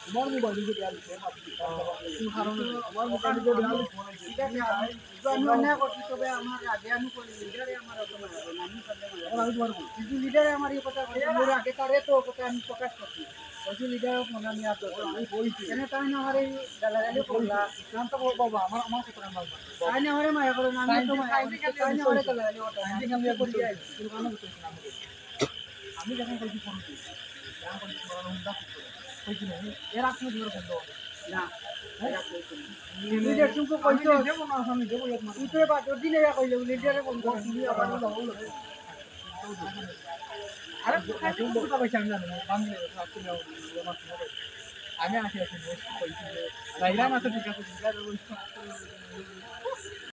তোমার মোবাইল যদি আর আমার মোবাইল যদি আর ঠিক আছে আমি অন্যায় করছি তবে আমার আগে আমি করি লিডারে আমার অপমান হবে না আমি করলে আমি পারবো কিন্তু লিডারে আমার এই কথা মোর আগে তারে তো কথা আমি প্রকাশ করছি ওই লিডার মনে আমি আর আমি বলছি কেন তাই না আমার এই গালাগালি করলা জান তো বাবা আমার আমার কথা না বাবা তাই না আমারে মায়া করে না আমি তো মায়া তাই না আমারে গালাগালি করতে আমি কেমনে করি আমি যখন কইছি ফোন করি যখন কইছি বড় হুন্ডা কইছি না এর আপনি দূর বন্ধ না লিডার তুমি কইছো দেব না আমি দেব এক মাস তুই বা যদি না কইলে লিডারে বন্ধ তুমি আবার দাও আরে তুমি কথা কইছ আমি জানি বাংলা আপনি আমি আসি আসি কইছি রাইরা মাছ ঠিক আছে